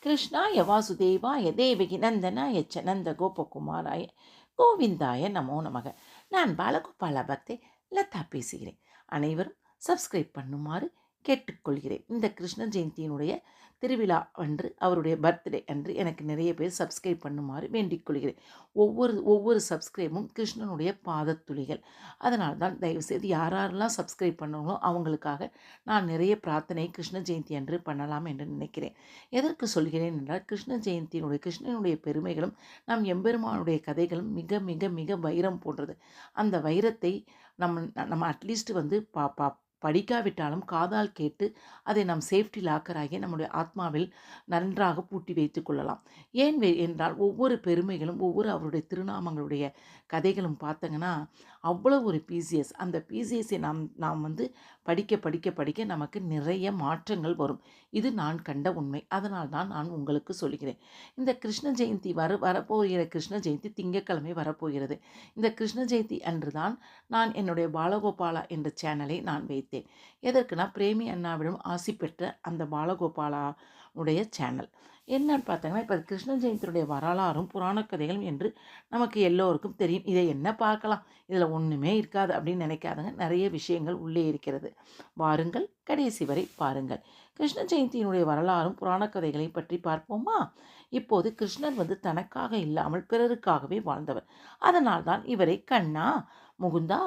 கிருஷ்ணாய வாசுதேவாய தேவகி நந்தனாய ச நந்த கோபகுமாராய கோவிந்தாய நமோ நமக. நான் பாலகோபால பக்தே லதா பேசுகிறேன். அனைவரும் சப்ஸ்கிரைப் பண்ணுமாறு கேட்டுக்கொள்கிறேன். இந்த கிருஷ்ண ஜெயந்தியினுடைய திருவிழா அன்று, அவருடைய பர்த்டே அன்று எனக்கு நிறைய பேர் சப்ஸ்கிரைப் பண்ணுமாறு வேண்டிக் கொள்கிறேன். ஒவ்வொரு சப்ஸ்கிரைபும் கிருஷ்ணனுடைய பாதத்துளிகள். அதனால் தான் தயவுசெய்து யாரெல்லாம் சப்ஸ்கிரைப் பண்ணுங்களோ அவங்களுக்காக நான் நிறைய பிரார்த்தனை கிருஷ்ண ஜெயந்தி அன்று பண்ணலாம் என்று நினைக்கிறேன். எதற்கு சொல்கிறேன் என்றால், கிருஷ்ணனுடைய பெருமைகளும் நம் எம்பெருமானுடைய கதைகளும் மிக மிக மிக வைரம் போன்றது. அந்த வைரத்தை நம்ம அட்லீஸ்ட் படிக்காவிட்டாலும் காதால் கேட்டு அதை நாம் சேஃப்டி லாக்கராகி நம்முடைய ஆத்மாவில் நன்றாக பூட்டி வைத்து கொள்ளலாம். என்றால் ஒவ்வொரு பெருமைகளும் அவருடைய திருநாமங்களுடைய கதைகளும் பார்த்தங்கன்னா அவ்வளோ ஒரு பிசிஎஸ். அந்த பிசிஎஸ்ஸை நாம் படிக்க நமக்கு நிறைய மாற்றங்கள் வரும். இது நான் கண்ட உண்மை. அதனால் தான் நான் உங்களுக்கு சொல்கிறேன். இந்த கிருஷ்ண ஜெயந்தி வரப்போகிற கிருஷ்ண ஜெயந்தி திங்கட்கிழமை வரப்போகிறது. இந்த கிருஷ்ண ஜெயந்தி அன்று தான் நான் என்னுடைய பாலகோபாலா என்ற சேனலை நான் வைத்தேன். எதற்குனா, பிரேமி அண்ணாவிடம் ஆசி பெற்ற அந்த பாலகோபாலா உடைய சேனல் என்னன்னு பார்த்தாங்கன்னா, இப்போ கிருஷ்ண ஜெயந்தியுடைய வரலாறும் புராண கதைகளும் என்று நமக்கு எல்லோருக்கும் தெரியும். இதை என்ன பார்க்கலாம், இதில் ஒன்றுமே இருக்காது அப்படின்னு நினைக்காதங்க. நிறைய விஷயங்கள் உள்ளே இருக்கிறது. வாருங்கள், கடைசி வரை பாருங்கள். கிருஷ்ண ஜெயந்தியினுடைய வரலாறும் புராண கதைகளை பற்றி பார்ப்போமா? இப்போது கிருஷ்ணன் தனக்காக இல்லாமல் பிறருக்காகவே வாழ்ந்தவர். அதனால் தான் இவரை கண்ணா, முகுந்தா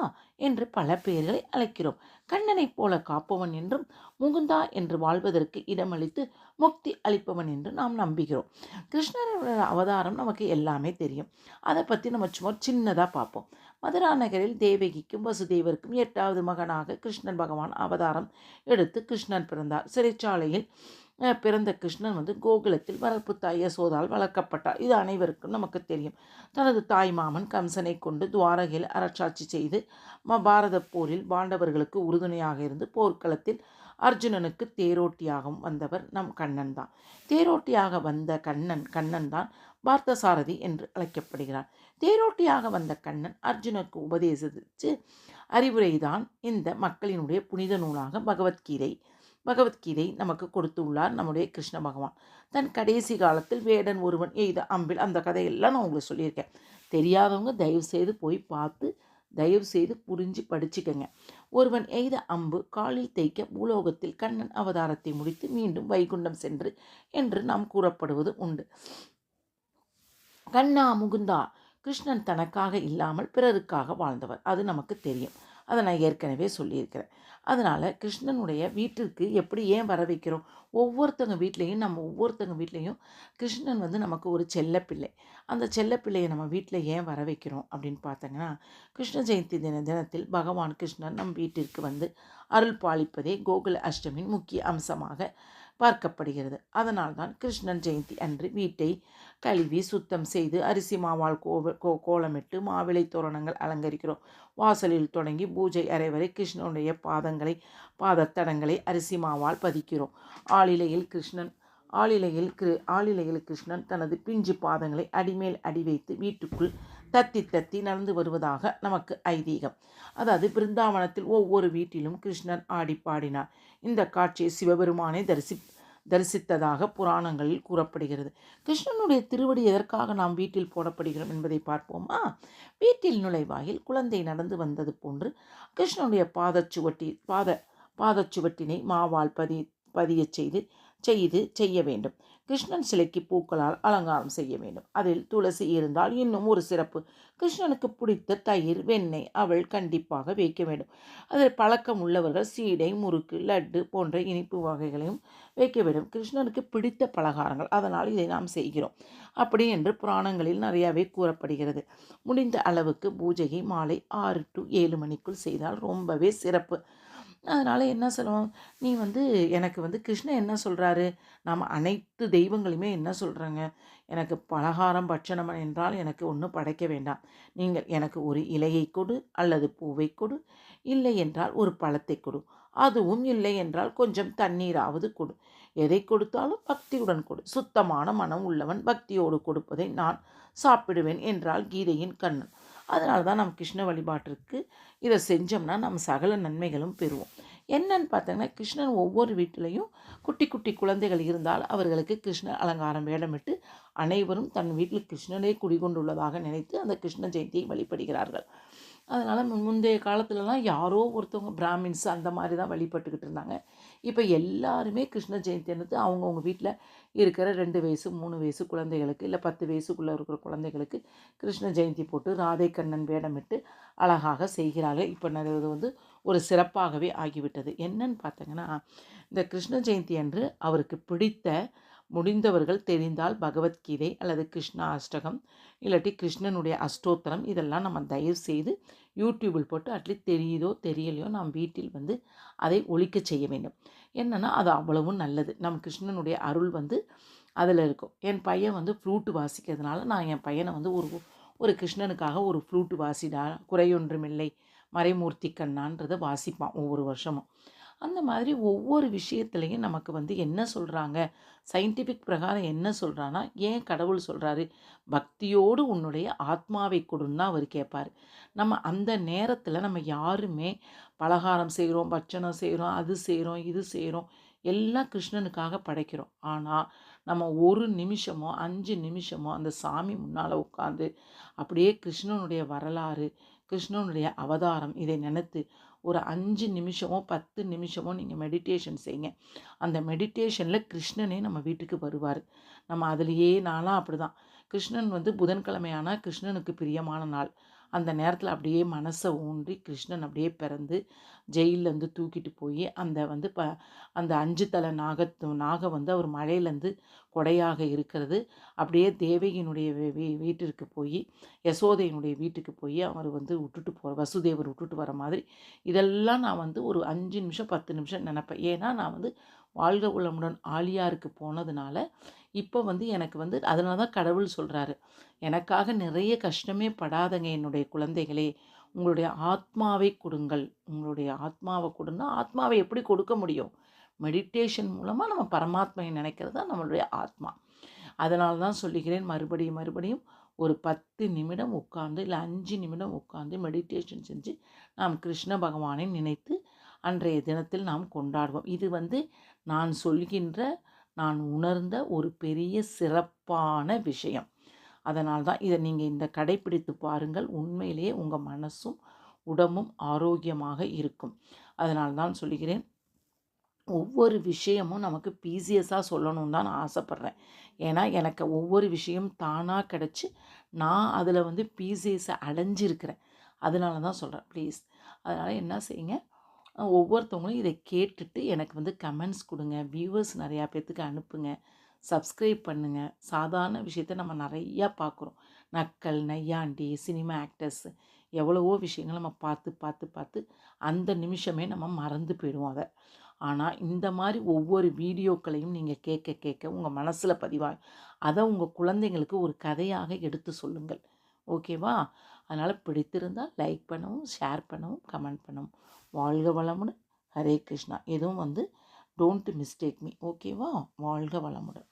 என்று பல பெயர்களை அழைக்கிறோம். கண்ணனைப் போல காப்பவன் என்றும், முகுந்தா என்று வாழ்வதற்கு இடமளித்து முக்தி அளிப்பவன் என்று நாம் நம்புகிறோம். கிருஷ்ணரோட அவதாரம் நமக்கு எல்லாமே தெரியும். அதை பற்றி நம்ம சும்மா சின்னதாக பார்ப்போம். மதுரா நகரில் தேவகிக்கும் வசுதேவருக்கும் 8வது மகனாக கிருஷ்ணன் பகவான் அவதாரம் எடுத்து கிருஷ்ணன் பிறந்தார். சிறைச்சாலையில் பிறந்த கிருஷ்ணன் கோகுலத்தில் வளர்ப்பு தாய் யசோதால் வளர்க்கப்பட்டார். இது அனைவருக்கும் நமக்கு தெரியும். தனது தாய் மாமன் கம்சனை கொண்டு துவாரகையில் அரசாட்சி செய்து பாரத போரில் பாண்டவர்களுக்கு உறுதுணையாக இருந்து போர்க்களத்தில் அர்ஜுனனுக்கு தேரோட்டியாகவும் வந்தவர் நம் கண்ணன் தான். தேரோட்டியாக வந்த கண்ணன் தான் பார்த்தசாரதி என்று அழைக்கப்படுகிறார். தேரோட்டியாக வந்த கண்ணன் அர்ஜுனுக்கு உபதேசித்து அறிவுரைதான் இந்த மக்களினுடைய புனித நூலாக பகவத்கீதை நமக்கு கொடுத்துள்ளார் நம்முடைய கிருஷ்ண பகவான். தன் கடைசி காலத்தில் வேடன் ஒருவன் எய்த அம்பில், அந்த கதையெல்லாம் நான் உங்களுக்கு சொல்லியிருக்கேன். தெரியாதவங்க தயவுசெய்து போய் பார்த்து தயவுசெய்து புரிஞ்சு படிச்சுக்கங்க. ஒருவன் எய்த அம்பு காலில் தேய்க்க பூலோகத்தில் கண்ணன் அவதாரத்தை முடித்து மீண்டும் வைகுண்டம் சென்று என்று நாம் கூறப்படுவது உண்டு. கண்ணா, முகுந்தா, கிருஷ்ணன் தனக்காக இல்லாமல் பிறருக்காக வாழ்ந்தவர். அது நமக்கு தெரியும். அதை நான் ஏற்கனவே சொல்லியிருக்கிறேன். அதனால் கிருஷ்ணனுடைய வீட்டிற்கு ஏன் வர வைக்கிறோம்? ஒவ்வொருத்தங்க வீட்லேயும் கிருஷ்ணன் நமக்கு ஒரு செல்லப்பிள்ளை. அந்த செல்லப்பிள்ளையை நம்ம வீட்டில் ஏன் வர வைக்கிறோம் அப்படின்னு பார்த்தீங்கன்னா, கிருஷ்ண ஜெயந்தி தினத்தில் பகவான் கிருஷ்ணன் நம் வீட்டிற்கு அருள் பாலிப்பதே கோகுல அஷ்டமியின் முக்கிய அம்சமாக பார்க்கப்படுகிறது. அதனால்தான் கிருஷ்ணன் ஜெயந்தி அன்று வீட்டை கழுவி சுத்தம் செய்து அரிசி மாவால் கோலமிட்டு மாவிளை தோரணங்கள் அலங்கரிக்கிறோம். வாசலில் தொடங்கி பூஜை அறை வரை கிருஷ்ணனுடைய பாதத்தடங்களை அரிசி மாவால் பதிக்கிறோம். ஆளிலையில் கிருஷ்ணன் தனது பிஞ்சு பாதங்களை அடிமேல் அடி வைத்து வீட்டுக்குள் தத்தி நடந்து வருவதாக நமக்கு ஐதீகம். அதாவது பிருந்தாவனத்தில் ஒவ்வொரு வீட்டிலும் கிருஷ்ணன் ஆடி பாடினார். இந்த காட்சியை சிவபெருமானை தரிசித்ததாக புராணங்களில் கூறப்படுகிறது. கிருஷ்ணனுடைய திருவடி எதற்காக நாம் வீட்டில் போடப்படுகிறோம் என்பதை பார்ப்போமா? வீட்டில் நுழைவாயில் குழந்தை நடந்து வந்தது போன்று கிருஷ்ணனுடைய பாதச்சுவட்டினை மாவால் பதியச் செய்ய வேண்டும். கிருஷ்ணன் சிலைக்கு பூக்களால் அலங்காரம் செய்ய வேண்டும். அதில் துளசி இருந்தால் இன்னும் ஒரு சிறப்பு. கிருஷ்ணனுக்கு பிடித்த தயிர், வெண்ணெய், அவள் கண்டிப்பாக வைக்க வேண்டும். அதில் பழக்கம் உள்ளவர்கள் சீடை, முறுக்கு, லட்டு போன்ற இனிப்பு வகைகளையும் வைக்க வேண்டும். கிருஷ்ணனுக்கு பிடித்த பலகாரங்கள், அதனால் இதை நாம் செய்கிறோம் அப்படி என்று புராணங்களில் நிறையாவே கூறப்படுகிறது. முடிந்த அளவுக்கு பூஜையை மாலை 6 to 7 மணிக்குள் செய்தால் ரொம்பவே சிறப்பு. அதனால் என்ன சொல்லுவோம், நீ எனக்கு கிருஷ்ணன் என்ன சொல்கிறாரு, நாம் அனைத்து தெய்வங்களுமே என்ன சொல்கிறாங்க, எனக்கு பலகாரம் பட்சணம் என்றால் எனக்கு ஒன்றும் படைக்க வேண்டாம். நீங்கள் எனக்கு ஒரு இலையை கொடு அல்லது பூவை கொடு, இல்லை என்றால் ஒரு பழத்தை கொடு, அதுவும் இல்லை என்றால் கொஞ்சம் தண்ணீராவது கொடு. எதை கொடுத்தாலும் பக்தியுடன் கொடு. சுத்தமான மனம் உள்ளவன் பக்தியோடு கொடுப்பதை நான் சாப்பிடுவேன் என்றால் கீதையின் கண்ணன். அதனால தான் நம்ம கிருஷ்ண வழிபாட்டிற்கு இதை செஞ்சோம்னா நம்ம சகல நன்மைகளும் பெறுவோம். என்னன்னு பார்த்தீங்கன்னா, கிருஷ்ணன் ஒவ்வொரு வீட்டிலையும் குட்டி குட்டி குழந்தைகள் இருந்தால் அவர்களுக்கு கிருஷ்ண அலங்காரம் வேடமிட்டு அனைவரும் தன் வீட்டில் கிருஷ்ணனே குடிகொண்டுள்ளதாக நினைத்து அந்த கிருஷ்ண ஜெயந்தியை வழிபடுகிறார்கள். அதனால் முந்தைய காலத்துலலாம் யாரோ ஒருத்தவங்க பிராமின்ஸ் அந்த மாதிரி தான் வழிபட்டுக்கிட்டு இருந்தாங்க. இப்போ எல்லாருமே கிருஷ்ண ஜெயந்தி அன்னைக்கு அவங்கவுங்க வீட்டில் இருக்கிற 2 வயசு 3 வயசு குழந்தைகளுக்கு இல்லை 10 வயசுக்குள்ளே இருக்கிற குழந்தைகளுக்கு கிருஷ்ண ஜெயந்தி போட்டு ராதை கண்ணன் வேடமிட்டு அழகாக செய்கிறார்கள். இப்போ இது வந்து ஒரு சிறப்பாகவே ஆகிவிட்டது. என்னன்னு பார்த்தீங்கன்னா, இந்த கிருஷ்ண ஜெயந்தி அன்று அவருக்கு பிடித்த முடிந்தவர்கள் தெரிந்தால் பகவத்கீதை அல்லது கிருஷ்ணா அஷ்டகம் இல்லாட்டி கிருஷ்ணனுடைய அஷ்டோத்திரம் இதெல்லாம் நம்ம தயவு செய்து யூடியூபில் போட்டு அட்லீஸ்ட் தெரியுதோ தெரியலையோ நாம் வீட்டில் வந்து அதை ஒலிக்க செய்ய வேண்டும். என்னென்னா அது அவ்வளவும் நல்லது. நம் கிருஷ்ணனுடைய அருள் வந்து அதில் இருக்கும். என் பையன் வந்து ஃப்ளூட்டு வாசிக்கிறதுனால நான் என் பையனை வந்து ஒரு கிருஷ்ணனுக்காக ஒரு ஃப்ளூட்டு வாசிடா குறையொன்றுமில்லை மறைமூர்த்தி கண்ணான்றதை வாசிப்பான் ஒவ்வொரு வருஷமும். அந்த மாதிரி ஒவ்வொரு விஷயத்துலையும் நமக்கு வந்து என்ன சொல்கிறாங்க, சயின்டிஃபிக் பிரகாரம் என்ன சொல்கிறான்னா, ஏன் கடவுள் சொல்கிறாரு, பக்தியோடு உன்னுடைய ஆத்மாவை கொடுன்னு தான் அவர் கேட்பார். நம்ம அந்த நேரத்தில் நம்ம யாருமே பலகாரம் செய்கிறோம், பட்சணம் செய்கிறோம், அது செய்கிறோம், இது செய்கிறோம், எல்லாம் கிருஷ்ணனுக்காக படைக்கிறோம். ஆனால் நம்ம ஒரு நிமிஷமோ 5 நிமிஷமோ அந்த சாமி முன்னால் உட்காந்து அப்படியே கிருஷ்ணனுடைய வரலாறு, கிருஷ்ணனுடைய அவதாரம் இதை நினைத்து ஒரு 5 நிமிஷமோ 10 நிமிஷமோ நீங்கள் மெடிடேஷன் செய்யுங்க. அந்த மெடிடேஷனில் கிருஷ்ணனே நம்ம வீட்டுக்கு வருவார். நம்ம அதுலேயே நான்லாம் அப்படி தான். கிருஷ்ணன் வந்து புதன்கிழமை ஆனால் கிருஷ்ணனுக்கு பிரியமான நாள். அந்த நேரத்தில் அப்படியே மனசை ஊன்றி கிருஷ்ணன் அப்படியே பிறந்து ஜெயிலேருந்து தூக்கிட்டு போய் அந்த வந்து அந்த 5 தலை நாகம் வந்து அவர் மழையிலேருந்து கொடையாக இருக்கிறது. அப்படியே தேவகியினுடைய வீட்டிற்கு போய் யசோதையினுடைய வீட்டுக்கு போய் அவர் வந்து வசுதேவர் விட்டுட்டு வர மாதிரி இதெல்லாம் நான் வந்து ஒரு 5 நிமிஷம் 10 நிமிஷம் நினப்பேன். ஏன்னா நான் வந்து வாழ்க வளமுடன் ஆழியாருக்கு போனதுனால இப்போ வந்து எனக்கு வந்து அதனால தான் கடவுள் சொல்கிறாரு, எனக்காக நிறைய கஷ்டமே படாதங்க என்னுடைய குழந்தைகளே, உங்களுடைய ஆத்மாவை கொடுங்கள். உங்களுடைய ஆத்மாவை கொடுன்னா ஆத்மாவை எப்படி கொடுக்க முடியும்? மெடிடேஷன் மூலமாக நம்ம பரமாத்மையை நினைக்கிறது தான் நம்மளுடைய ஆத்மா. அதனால தான் சொல்லுகிறேன் மறுபடியும் மறுபடியும் ஒரு 10 நிமிடம் உட்கார்ந்து இல்லை 5 நிமிடம் உட்கார்ந்து மெடிடேஷன் செஞ்சு நாம் கிருஷ்ண பகவானை நினைத்து அன்றைய தினத்தில் நாம் கொண்டாடுவோம். இது வந்து நான் சொல்கின்ற நான் உணர்ந்த ஒரு பெரிய சிறப்பான விஷயம். அதனால் தான் இதை நீங்கள் இந்த கடைப்பிடித்து பாருங்கள். உண்மையிலேயே உங்கள் மனசும் உடம்பும் ஆரோக்கியமாக இருக்கும். அதனால் தான் சொல்கிறேன், ஒவ்வொரு விஷயமும் நமக்கு பீசியஸாக சொல்லணும்னு தான் நான் ஆசைப்பட்றேன். ஏன்னா எனக்கு ஒவ்வொரு விஷயம் தானாக கிடச்சி நான் அதில் வந்து பீசியஸை அடைஞ்சிருக்கிறேன். அதனால தான் சொல்கிறேன் ப்ளீஸ். அதனால் என்ன செய்யுங்க, ஒவ்வொருத்தவங்களும் இதை கேட்டுட்டு எனக்கு வந்து கமெண்ட்ஸ் கொடுங்க. வியூவர்ஸ் நிறையா பேர்த்துக்கு அனுப்புங்க. சப்ஸ்கிரைப் பண்ணுங்கள். சாதாரண விஷயத்த நம்ம நிறையா பார்க்குறோம். நக்கல், நையாண்டி, சினிமா ஆக்டர்ஸ் எவ்வளவோ விஷயங்கள் நம்ம பார்த்து பார்த்து பார்த்து அந்த நிமிஷமே நம்ம மறந்து போயிடுவோம் அதை. ஆனால் இந்த மாதிரி ஒவ்வொரு வீடியோக்களையும் நீங்கள் கேட்க கேட்க உங்கள் மனசில் பதிவாக அதை உங்கள் குழந்தைங்களுக்கு ஒரு கதையாக எடுத்து சொல்லுங்கள். ஓகேவா? அதனால் பிடித்திருந்தால் லைக் பண்ணவும், ஷேர் பண்ணவும், கமெண்ட் பண்ணவும். வாழ்க வளமுடன். ஹரே கிருஷ்ணா. எதுவும் வந்து டோன்ட் மிஸ்டேக் மீ. ஓகேவா? வாழ்க வளமுடன்.